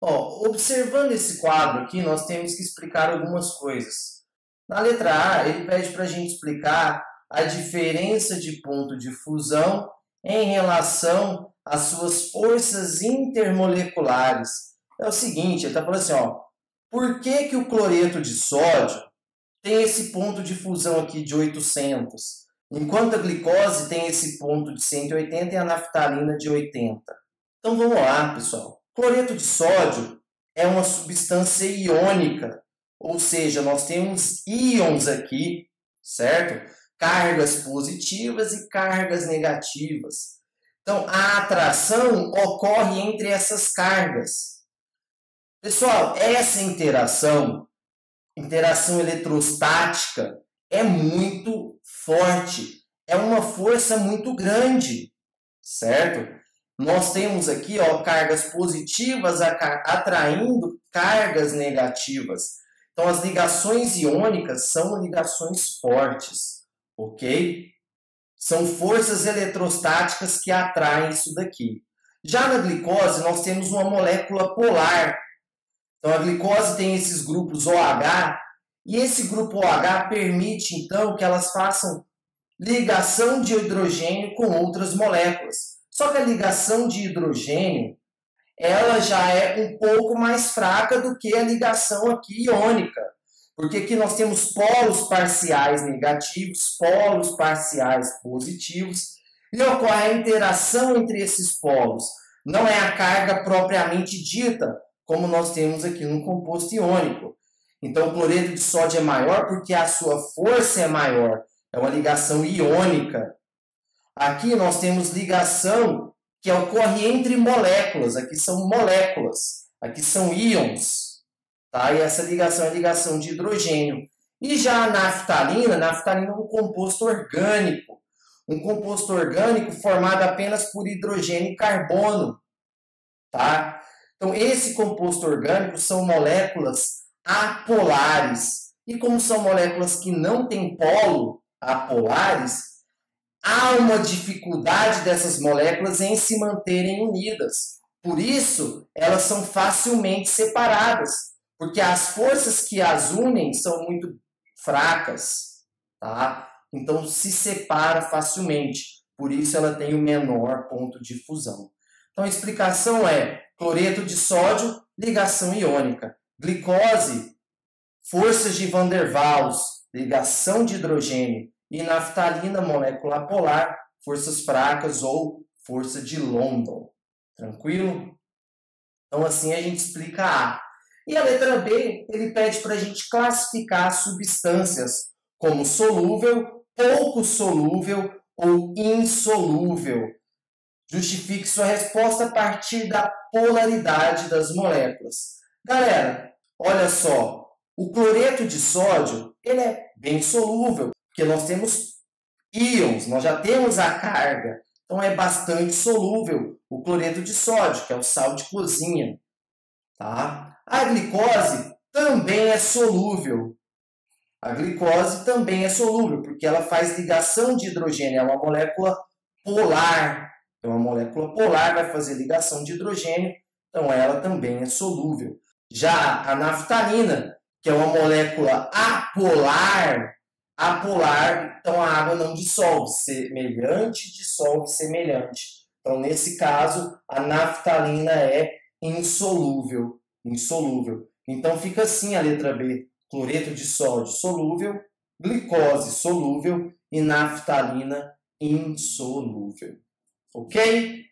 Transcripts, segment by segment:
Ó, observando esse quadro aqui, nós temos que explicar algumas coisas. Na letra A, ele pede para a gente explicar a diferença de ponto de fusão em relação às suas forças intermoleculares. É o seguinte, ele está falando assim, ó, por que o cloreto de sódio tem esse ponto de fusão aqui de 800, enquanto a glicose tem esse ponto de 180 e a naftalina de 80? Então vamos lá, pessoal. Cloreto de sódio é uma substância iônica, ou seja, nós temos íons aqui, certo? Cargas positivas e cargas negativas. Então, a atração ocorre entre essas cargas. Pessoal, essa interação eletrostática, é muito forte, é uma força muito grande, certo? Nós temos aqui, ó, cargas positivas atraindo cargas negativas. Então, as ligações iônicas são ligações fortes, ok? São forças eletrostáticas que atraem isso daqui. Já na glicose, nós temos uma molécula polar. Então, a glicose tem esses grupos OH, e esse grupo OH permite, então, que elas façam ligação de hidrogênio com outras moléculas. Só que a ligação de hidrogênio, ela já é um pouco mais fraca do que a ligação aqui iônica. Porque aqui nós temos polos parciais negativos, polos parciais positivos, e ocorre a interação entre esses polos. Não é a carga propriamente dita, como nós temos aqui no composto iônico. Então, o cloreto de sódio é maior porque a sua força é maior. É uma ligação iônica. Aqui nós temos ligação que ocorre entre moléculas. Aqui são moléculas. Aqui são íons. Tá? E essa ligação é a ligação de hidrogênio. E já a naftalina é um composto orgânico. Um composto orgânico formado apenas por hidrogênio e carbono. Tá? Então, esse composto orgânico são moléculas apolares. E como são moléculas que não têm polo apolares, há uma dificuldade dessas moléculas em se manterem unidas. Por isso, elas são facilmente separadas, porque as forças que as unem são muito fracas, tá? Então, se separa facilmente. Por isso, ela tem o menor ponto de fusão. Então, a explicação é cloreto de sódio, ligação iônica. Glicose, forças de Van der Waals, ligação de hidrogênio. E naftalina, molécula polar, forças fracas ou força de London. Tranquilo? Então, assim a gente explica A. E a letra B, ele pede para a gente classificar substâncias como solúvel, pouco solúvel ou insolúvel. Justifique sua resposta a partir da polaridade das moléculas. Galera, olha só, o cloreto de sódio ele é bem solúvel, porque nós temos íons, nós já temos a carga. Então, é bastante solúvel o cloreto de sódio, que é o sal de cozinha. Tá? A glicose também é solúvel. A glicose também é solúvel, porque ela faz ligação de hidrogênio, é uma molécula polar. Então, a molécula polar vai fazer ligação de hidrogênio, então ela também é solúvel. Já a naftalina, que é uma molécula apolar, então a água não dissolve, semelhante dissolve semelhante. Então, nesse caso, a naftalina é insolúvel. Então, fica assim a letra B. Cloreto de sódio solúvel, glicose solúvel e naftalina insolúvel. Ok?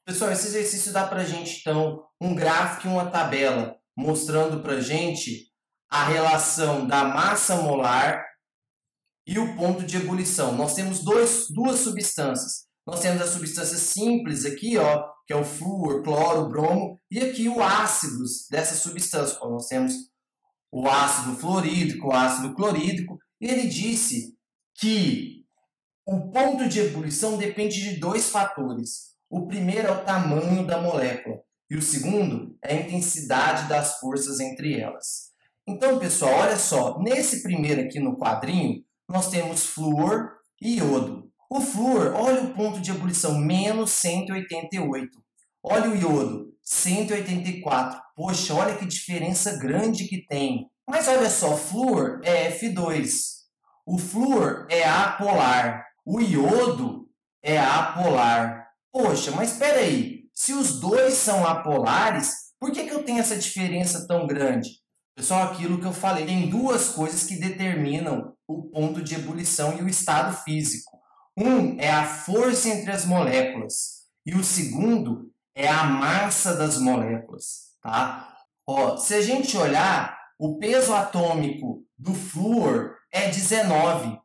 Pessoal, esse exercício dá para a gente, então, um gráfico e uma tabela, mostrando para a gente a relação da massa molar e o ponto de ebulição. Nós temos duas substâncias. Nós temos a substância simples aqui, ó, que é o flúor, cloro, bromo, e aqui o ácido dessa substância. Nós temos o ácido fluorídrico, o ácido clorídrico, e ele disse que o ponto de ebulição depende de dois fatores. O primeiro é o tamanho da molécula, e o segundo é a intensidade das forças entre elas. Então, pessoal, olha só, nesse primeiro aqui no quadrinho, nós temos flúor e iodo. O flúor, olha o ponto de ebulição, menos 188. Olha o iodo, 184. Poxa, olha que diferença grande que tem. Mas olha só, flúor é F2. O flúor é apolar. O iodo é apolar. Poxa, mas espera aí. Se os dois são apolares, por que eu tenho essa diferença tão grande? Pessoal, aquilo que eu falei, tem duas coisas que determinam o ponto de ebulição e o estado físico. Um é a força entre as moléculas e o segundo é a massa das moléculas, tá? Ó, se a gente olhar, o peso atômico do flúor é 19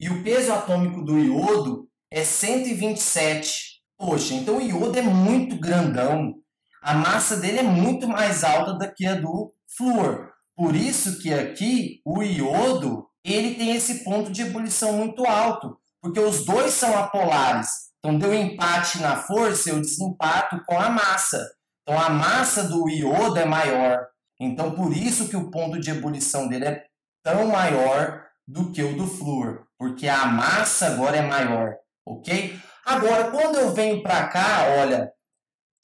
e o peso atômico do iodo é 127. Poxa, então o iodo é muito grandão. A massa dele é muito mais alta do que a do flúor. Por isso que aqui o iodo ele tem esse ponto de ebulição muito alto, porque os dois são apolares. Então deu empate na força, eu desempato com a massa. Então a massa do iodo é maior. Então por isso que o ponto de ebulição dele é tão maior do que o do flúor, porque a massa agora é maior, ok? Agora, quando eu venho para cá, olha,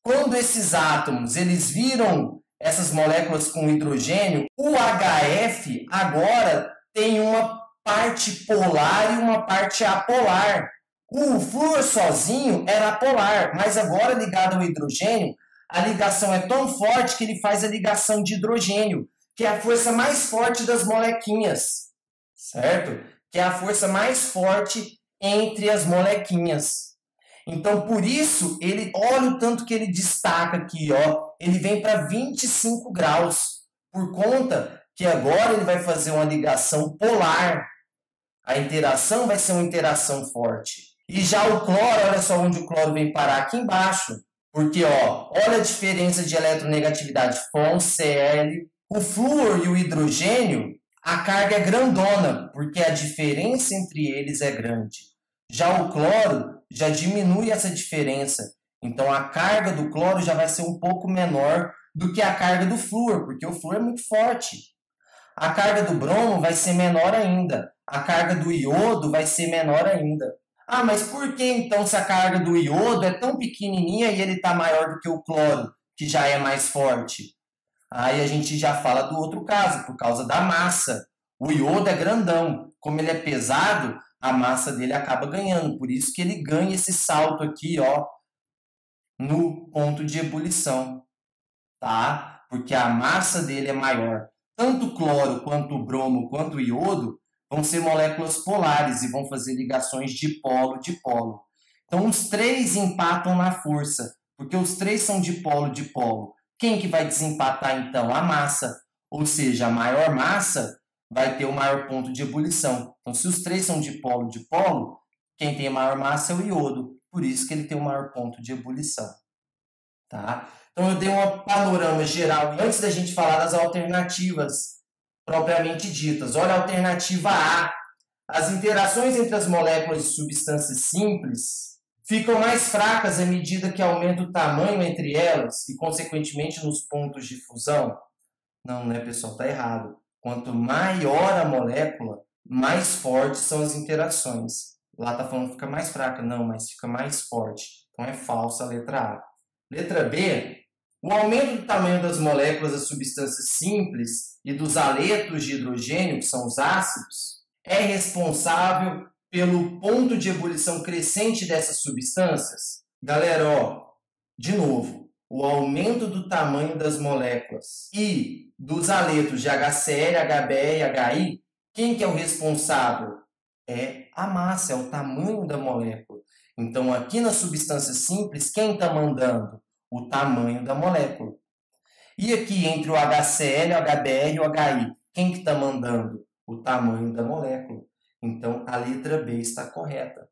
quando esses átomos eles viram essas moléculas com hidrogênio, o HF agora tem uma parte polar e uma parte apolar. O flúor sozinho era apolar, mas agora ligado ao hidrogênio, a ligação é tão forte que ele faz a ligação de hidrogênio, que é a força mais forte das molequinhas, certo? Que é a força mais forte entre as molequinhas. Então, por isso, olha o tanto que ele destaca aqui, ó. Ele vem para 25 graus, por conta que agora ele vai fazer uma ligação polar. A interação vai ser uma interação forte. E já o cloro, olha só onde o cloro vem parar aqui embaixo. Porque, ó, olha a diferença de eletronegatividade FON-Cl. O flúor e o hidrogênio, a carga é grandona, porque a diferença entre eles é grande. Já o cloro já diminui essa diferença. Então, a carga do cloro já vai ser um pouco menor do que a carga do flúor, porque o flúor é muito forte. A carga do bromo vai ser menor ainda. A carga do iodo vai ser menor ainda. Ah, mas por que então se a carga do iodo é tão pequenininha e ele está maior do que o cloro, que já é mais forte? Aí a gente já fala do outro caso, por causa da massa. O iodo é grandão. Como ele é pesado, a massa dele acaba ganhando. Por isso que ele ganha esse salto aqui, ó, no ponto de ebulição, tá? Porque a massa dele é maior. Tanto o cloro, quanto o bromo, quanto o iodo vão ser moléculas polares e vão fazer ligações dipolo-dipolo. Então, os três empatam na força, porque os três são dipolo-dipolo. Quem que vai desempatar, então? A massa. Ou seja, a maior massa vai ter o maior ponto de ebulição. Então, se os três são dipolo-dipolo, quem tem a maior massa é o iodo. Por isso que ele tem o maior ponto de ebulição. Tá? Então, eu dei um panorama geral antes da gente falar das alternativas propriamente ditas. Olha a alternativa A. As interações entre as moléculas de substâncias simples ficam mais fracas à medida que aumenta o tamanho entre elas e, consequentemente, nos pontos de fusão. Não, né, pessoal? Está errado. Quanto maior a molécula, mais fortes são as interações. Lá está falando que fica mais fraca. Não, mas fica mais forte. Então, é falsa a letra A. Letra B. O aumento do tamanho das moléculas das substâncias simples e dos aletos de hidrogênio, que são os ácidos, é responsável pelo ponto de ebulição crescente dessas substâncias? Galera, ó, de novo, o aumento do tamanho das moléculas e dos aletos de HCl, HBr e HI, quem que é o responsável? É a massa, é o tamanho da molécula. Então, aqui na substância simples, quem está mandando? O tamanho da molécula. E aqui entre o HCl, o HBr e o HI, quem que está mandando? O tamanho da molécula. Então, a letra B está correta.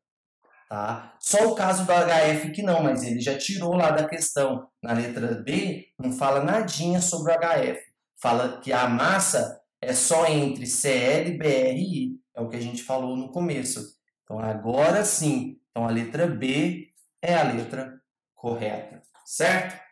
Tá? Só o caso do HF que não, mas ele já tirou lá da questão. Na letra B, não fala nadinha sobre o HF. Fala que a massa é só entre Cl, Br e I. É o que a gente falou no começo. Então, agora sim. Então, a letra B é a letra correta. Certo?